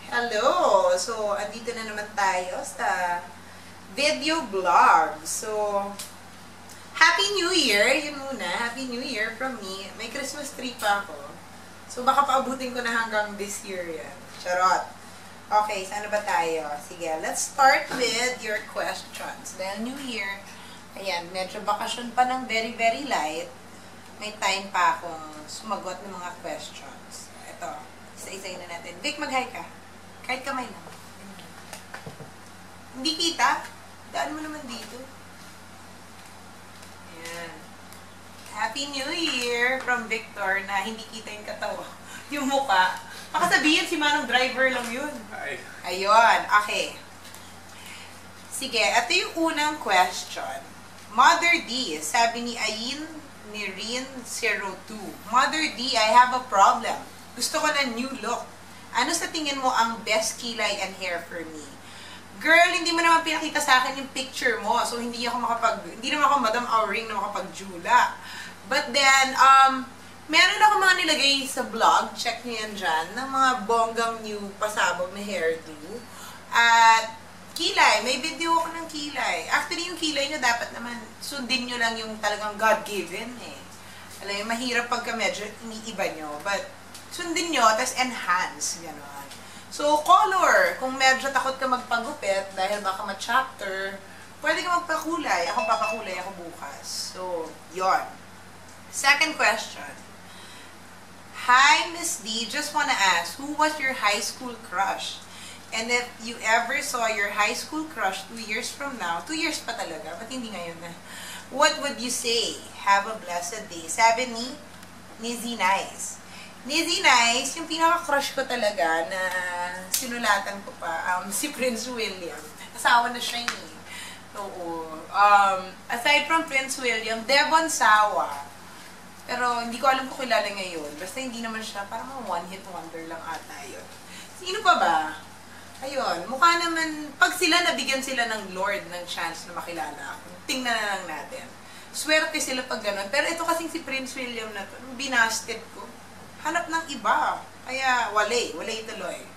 Hello! So, andito na naman tayo sa video vlog. So, Happy New Year! Yun muna. Happy New Year from me. May Christmas tree pa ako. So, baka paabutin ko na hanggang this year yan. Charot! Okay, saan ba tayo? Sige, let's start with your questions. Dahil New Year, ayan, medyo bakasyon pa ng very, very light. May time pa akong sumagot ng mga questions. Ito, isa-isayin na natin. Vic, mag-hi ka. Kahit kamay lang. Hindi kita? Daan mo naman dito. Ayan. Happy New Year from Victor na hindi kita yung katawa. Yung mukha. Baka sabihin si Manong driver lang yun. Hi. Ayun. Okay. Sige, ito yung unang question. Mother D, sabi ni Ayin ni Rin02. Mother D, I have a problem. Gusto ko na new look. Ano sa tingin mo ang best kilay and hair for me? Girl, hindi mo naman pinakita sa akin yung picture mo. So, hindi naman ako Madam Auring na makapag-jula. But then, meron ako mga nilagay sa vlog, check nyo yan dyan, ng mga bonggang new pasabog na hairdo. At kilay, may video ako ng kilay. Actually, yung kilay nyo dapat naman sundin nyo lang yung talagang God-given eh. Alam mo, mahirap pagka medyo iniiba nyo. But, sundin nyo, tapos enhance, gano'n. So, color. Kung medyo takot ka magpagupit, dahil baka ma-chapter, pwede ka magpakulay. Ako papakulay ako bukas. So, yon. Second question. Hi, Miss D. Just wanna ask, who was your high school crush? And if you ever saw your high school crush 2 years from now, 2 years pa talaga, ba't hindi ngayon na? What would you say? Have a blessed day. Sabi ni Z Nice. Nizzy Nice, yung pinaka-crush ko talaga na sinulatan ko pa, si Prince William. Asawa na siya eh. Oo. Aside from Prince William, Devon Sawa. Pero hindi ko alam kung kilala ngayon. Basta hindi naman siya, parang one-hit wonder lang ata yun. Sino pa ba? Ayun, mukha naman, pag sila nabigyan sila ng Lord ng chance na makilala ako, tingnan na lang natin. Swerte sila pag ganun. Pero ito kasing si Prince William na to, binasted ko. Hanap ng iba. Kaya, walay tuloy.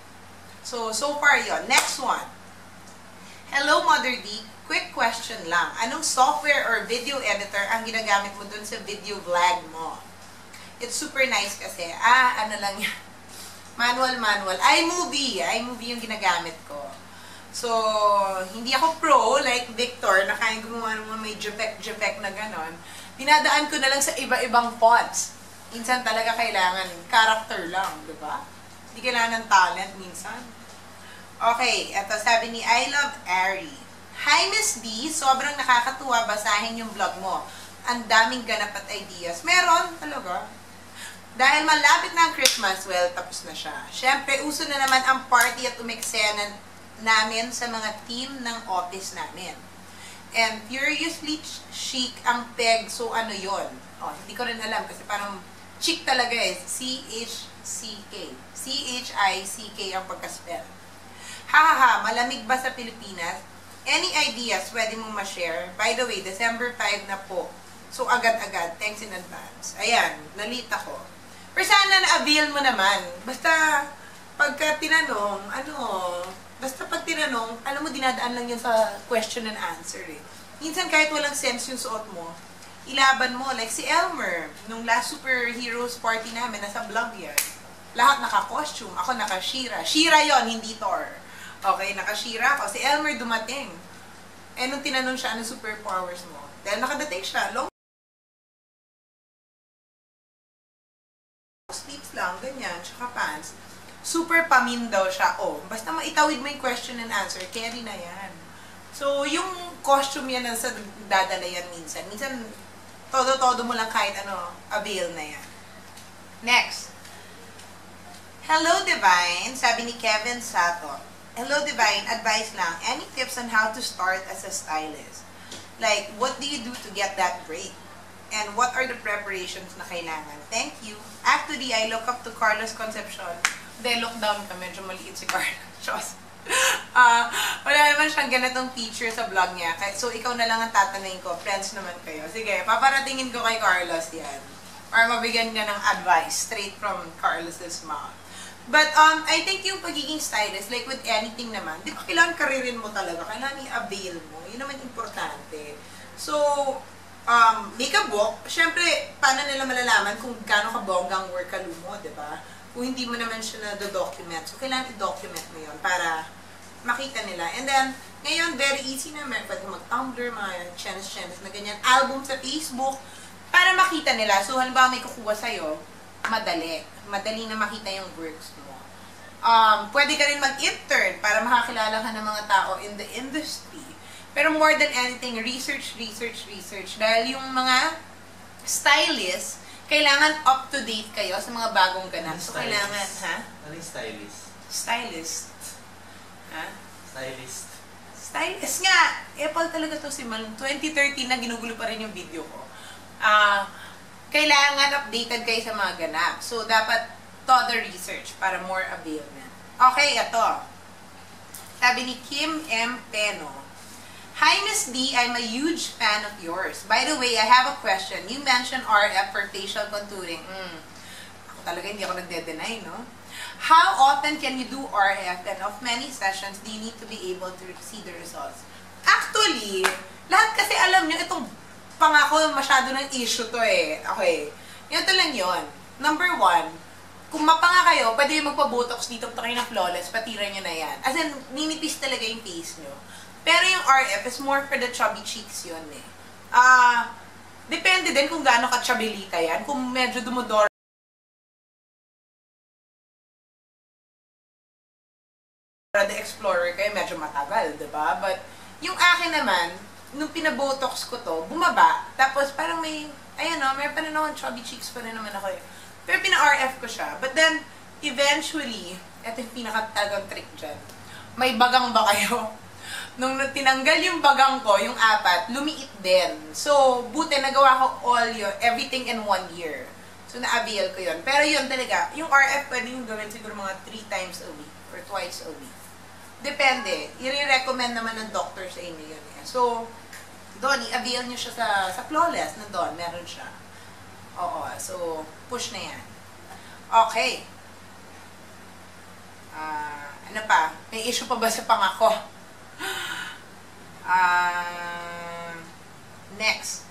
So far yon. Next one. Hello, Mother D. Quick question lang. Anong software or video editor ang ginagamit mo dun sa video vlog mo? It's super nice kasi. Ano lang yan. Manual. iMovie yung ginagamit ko. So, hindi ako pro, like Victor, na kaya gumawa ng mga may jepek na ganon. Dinadaan ko na lang sa iba-ibang fonts. Minsan talaga kailangan character lang, di ba? Hindi kailangan ng talent minsan. Okay, eto sabi ni I Love Ari. Hi Miss D, sobrang nakakatuwa basahin yung vlog mo. Ang daming ganap at ideas. Meron talaga. Dahil malapit na ang Christmas, well, tapos na siya. Siyempre, uso na naman ang party at umeksena namin sa mga team ng office namin. And furiously chic ang peg, so ano yon? Oh, hindi ko rin alam kasi parang chic talaga eh. C-H-C-K. C-H-I-C-K ang pagka-spell. Hahaha, malamig ba sa Pilipinas? Any ideas pwede mong ma-share? By the way, December 5 na po. So, agad-agad. Thanks in advance. Ayan, nalita ko. Pero sana na-avail mo naman. Basta, pagka tinanong, pag tinanong, alam mo, dinadaan lang yun sa question and answer eh. Minsan kahit walang sense yung suot mo, ilaban mo, like si Elmer, nung last superheroes party namin, nasa vlog yan. Lahat naka-costume, ako naka-Shira. Shira yon, hindi Thor. Okay, naka-Shira ako. Si Elmer dumating. Eh, nung tinanong siya, ano superpowers mo? Dahil nakadating siya, long sleeves lang, ganyan, tsaka pants. Super pamin daw siya. Oh, basta maitawid mo yung question and answer, carry na yan. So, yung costume yan ang sa dadala yan minsan. Minsan, todo-todo mo lang kahit avail na yan. Next. Hello, Divine. Sabi ni Kevin Sato. Hello, Divine. Advice lang. Any tips on how to start as a stylist? Like, what do you do to get that break? And what are the preparations na kailangan? Thank you. Actually, I look up to Carlos Concepcion. Then, look down ka. Medyo maliit si Carlos. Wala naman siyang ganitong feature sa vlog niya. So, ikaw na lang ang tatanungin ko. Friends naman kayo. Sige, paparatingin ko kay Carlos yan. Or mabigyan niya ng advice straight from Carlos's mouth. But, I think yung pagiging stylist, like with anything naman, di ba kailangan karirin mo talaga, kailangan i-avail mo, yun naman importante. So, make a book, syempre, paano nila malalaman kung gaano ka bonggang workalo mo, di ba? Kung hindi mo naman siya na-document, so kailangan i-document mo yun para makita nila. And then, ngayon, very easy na, pwede mag-Tumblr, mga channels na ganyan, album sa Facebook, para makita nila. So, halimbawa may kukuha sa'yo, madali. Madali na makita yung works mo. Pwede ka rin mag-intern para makakilala ka ng mga tao in the industry. Pero more than anything, research. Dahil yung mga stylists, kailangan up-to-date kayo sa mga bagong ganap. So, kailangan, ha? Ano yung stylist? Stylist. Ha? Stylist. Stylist nga! Apple talaga to si Malum. 2013 na ginugulo pa rin yung video ko. Kailangan updated kayo sa mga ganap. So, dapat to the research para more availment. Okay, ito. Sabi ni Kim M. Peno. Hi, Miss D. I'm a huge fan of yours. By the way, I have a question. You mentioned RF for facial contouring. Ako talaga hindi ako nagde-deny, no? How often can you do RF and of many sessions do you need to be able to see the results? Actually, lahat kasi alam nyo, itong pangako masyado ng issue to eh. Okay. Ito lang yon. Number 1, kung mapanga kayo, pwede yung magpa-botox dito, punta kayo na flawless, patira nyo na yan. As in, ninipis talaga yung face nyo. Pero yung RF is more for the chubby cheeks yun eh. Depende din kung gaano ka-chubbilita yan. Kung medyo dumodor the Explorer kayo, medyo matagal, diba? But, yung akin naman, nung pinabotox ko to, bumaba. Tapos, parang may, ayan o, may pa rin naman chubby cheeks pa rin naman ako eh. Pero pina-RF ko siya. But then, eventually, ito yung pinakatagang trick dyan. May bagang ba kayo? Nung tinanggal yung bagang ko, yung 4, lumiit din. So, buti nagawa ko everything in 1 year. So, na-avail ko yun. Pero yun talaga, yung RF pwede yung gawin siguro mga 3 times a week or twice a week. Depende. I-recommend naman ng doctor sa inyo yun. So, doon, i-avail nyo siya sa Flawless na doon. Meron siya. Oo. So, push na yan. Okay. Ano pa? May issue pa ba sa pangako? Next.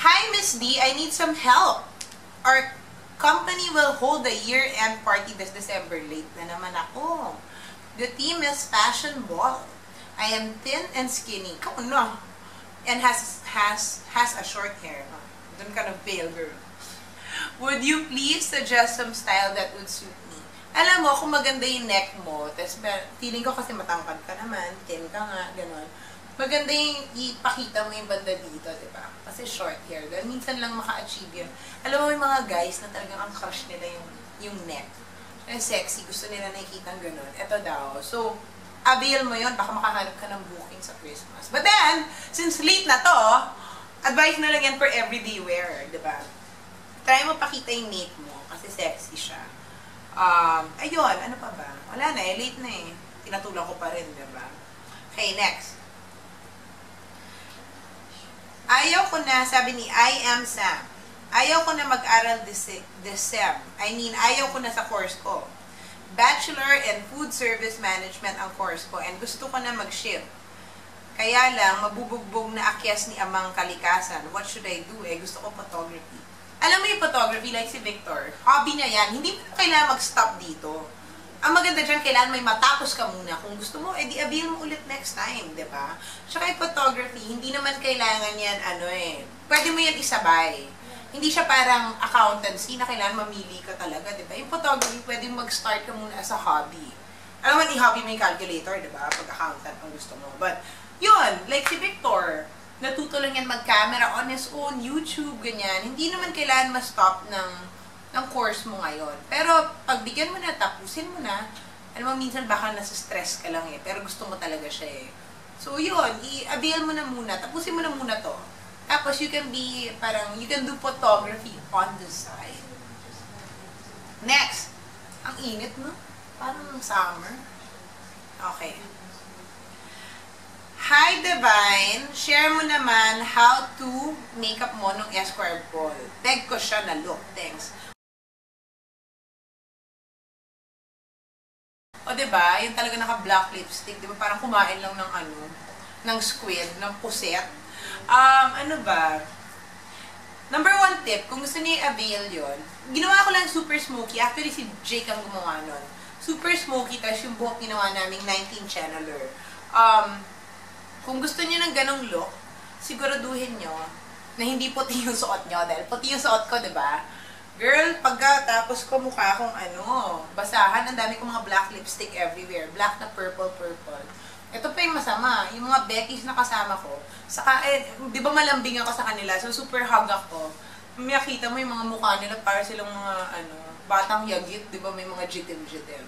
Hi, Miss D. I need some help. Our company will hold a year-end party this December. Late na naman ako. The theme is Fashion Ball. I am thin and skinny. Come on, no. And has a short hair. Doon ka ng pale girl. Would you please suggest some style that would suit me? Alam mo, kung maganda yung neck mo, tas feeling ko kasi matangkad ka naman, thin ka nga, gano'n. Maganda yung ipakita mo yung banda dito, di ba? Kasi short hair. Dahil minsan lang maka-achieve yun. Alam mo, yung mga guys na talagang ang crush nila yung neck. And sexy, gusto nila nakikita gano'n. Ito daw. So, avail mo yun, baka makahanap ka ng booking sa Christmas. But then, since late na to, advice na lang yan for everyday wear, di ba? Try mo pakita yung nape mo, kasi sexy siya. Ayun, ano pa ba? Wala na eh, late na eh. Tinatulang ko pa rin, di ba? Okay, next. Ayaw ko na, sabi ni I am Sam. Ayaw ko na mag-aral DSEM. Ayaw ko na sa course ko. Bachelor in Food Service Management ang course ko and gusto ko na mag-shift. Kaya lang, mabubugbog na akyas ni Amang Kalikasan. What should I do? Gusto ko photography. Alam mo yung photography, like si Victor, hobby niya yan. Hindi mo kailangan mag-stop dito. Ang maganda dyan, kailangan may matapos ka muna. Kung gusto mo, di avail mo ulit next time, di ba? Tsaka yung photography, hindi naman kailangan yan, pwede mo yan isabay. Hindi siya parang accountancy na kailangan mamili ka talaga, di ba? Yung photography, pwede mag-start ka muna as a hobby. Alam mo, i-hobby mo yung calculator, di ba? Pag accountant ang gusto mo. But, yun, like si Victor, natuto lang yan mag-camera on his own, YouTube, ganyan. Hindi naman kailangan ma-stop ng course mo ngayon. Pero, pag bigyan mo na, tapusin mo na, alam mo, minsan baka nasa stress ka lang eh, pero gusto mo talaga siya eh. So, yun, i-avail mo na muna, tapusin mo na muna to. Tapos, you can do photography on the side. Next. Ang init, no? Parang summer. Okay. Hi, Divine. Share mo naman how to makeup mo nung Esquire Ball. Tag ko siya na look. Thanks. O, diba? Yung talaga naka-black lipstick. Diba? Parang kumain lang ng ng squid, ng puset. Ano ba? Number 1 tip, kung gusto niyo i-avail yun, ginawa ko lang super smoky. Actually, si Jake ang gumawa nun. Super smoky, tapos yung buhok ginawa naming 19 channeler. Kung gusto niyo ng ganong look, siguraduhin nyo na hindi puti yung suot nyo. Dahil puti yung suot ko, diba? Girl, pagkatapos ko mukha akong basahan, ang dami kong mga black lipstick everywhere. Black na purple. Ito pa yung masama. Yung mga Becky's na kasama ko, saka, di ba malambing ako sa kanila, so super hug ako. Makita mo yung mga mukha nila, para silang mga, batang yagit, di ba may mga jitim-jitim.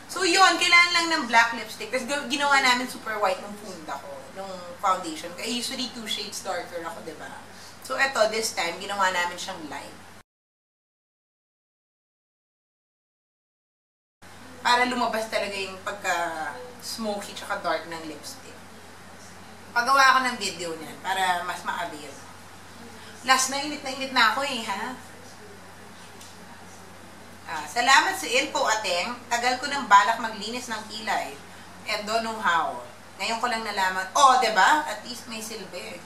So yun, kailangan lang ng black lipstick. Tapos ginawa namin super white nung funda ko, nung foundation. Kaya usually 2 shades darker ako, di ba? So eto, this time, ginawa namin siyang light. Para lumabas talaga yung pagka-smoky tsaka dark ng lipstick. Pagawa ako ng video niyan para mas ma-avail. Last na init na ako ha? Salamat sa info, ateng. Tagal ko nang balak maglinis ng kilay. And don't know how. Ngayon ko lang nalaman. Oh, diba? At least may silbi.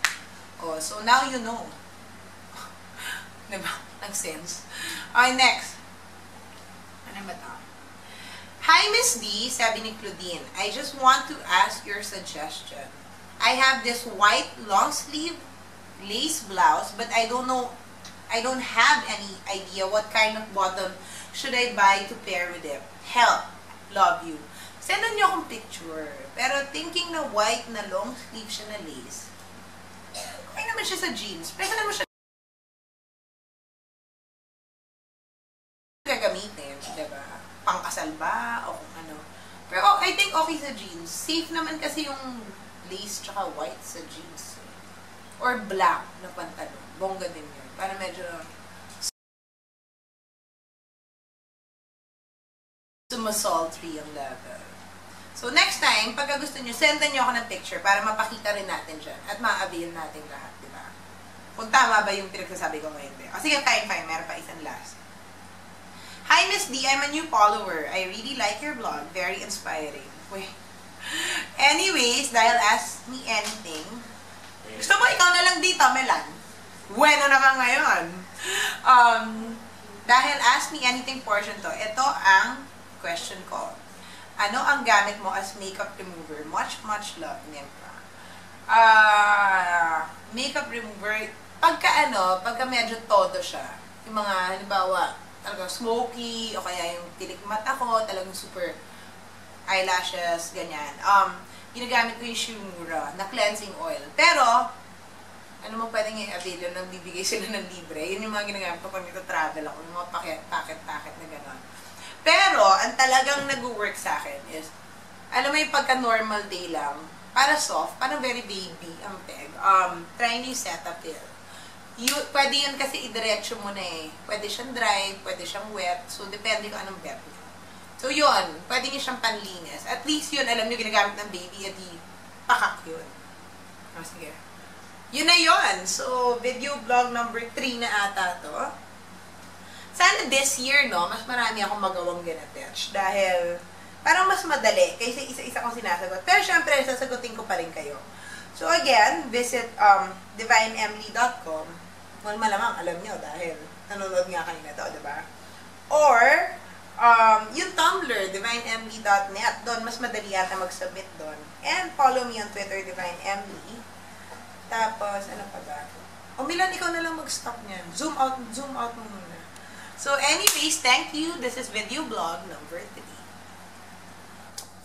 Oh, so now you know. Diba? Nag-sense. Okay, next. Ano ba ito? Hi, Miss D, sabi ni Claudine. I just want to ask your suggestion. I have this white long sleeve lace blouse, but I don't have any idea what kind of bottom should I buy to pair with it. Help. Love you. Sendan niyo akong picture. Pero thinking na white na long sleeve siya na lace. Okay naman siya sa jeans. Pero naman siya gagamitin, diba? Pangkasal ba? O kung ano. Pero I think okay sa jeans. Safe naman kasi yung lace tsaka white sa jeans. Or black na pantalon. Bongga din yun. Para medyo sumasultry yung level. So next time, pagka gusto nyo, sendan nyo ako ng picture para mapakita rin natin dyan at ma-avail natin lahat, diba? Kung tama ba yung pinagsasabi ko ngayon. O sige, fine. Meron pa isang last. Hi, Miss D. I'm a new follower. I really like your blog. Very inspiring. Wait. Anyways, dahil ask me anything. Gusto mo ikaw na lang dito, Melan? Bueno naman ngayon. Dahil ask me anything portion to, ito ang question ko. Ano ang gamit mo as makeup remover? Much love, Nympha. Makeup remover, pagka medyo todo siya. Yung mga, halimbawa, talagang smoky, o kaya yung tilik mata ko, talagang super eyelashes, ganyan. Ginagamit ko yung Shimura na cleansing oil. Pero, ano mo pwedeng i-avail yun, nang bibigay sila ng libre. Yun yung mga ginagamit ko pag nito-travel ako, yung mga packet na gano'n. Pero, ang talagang nag-work sa akin is, alam mo yung pagka-normal day lang, para soft, parang very baby ang peg. Try nyo yung Cetaphil. Pwede yun kasi idiretso mo na eh. Pwede siyang dry, pwede siyang wet. So, depende kung anong bet mo. So, yun. Pwede nyo siyang panlinis. At least yun, alam nyo, ginagamit ng baby, at pakak yun. Sige. Yun na yun. So, video vlog number 3 na ata to. Sana this year, no, mas marami akong magawang ganatech. Dahil, parang mas madali kaysa isa-isa kong sinasagot. Pero syempre, sasagutin ko pa rin kayo. So again, visit divineemily.com. Well, malamang alam nyo dahil nanonood nga kanina to, diba? Or, yung Tumblr, divineemily.net. Doon, mas madali yata mag-submit doon. And follow me on Twitter, divineemily. Tapos, ano pa ba? O Milan, ikaw na lang mag-stop niyan. Zoom out mo muna. So anyways, thank you. This is video blog number 3.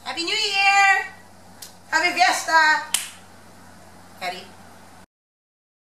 Happy New Year! Happy Fiesta! Kari?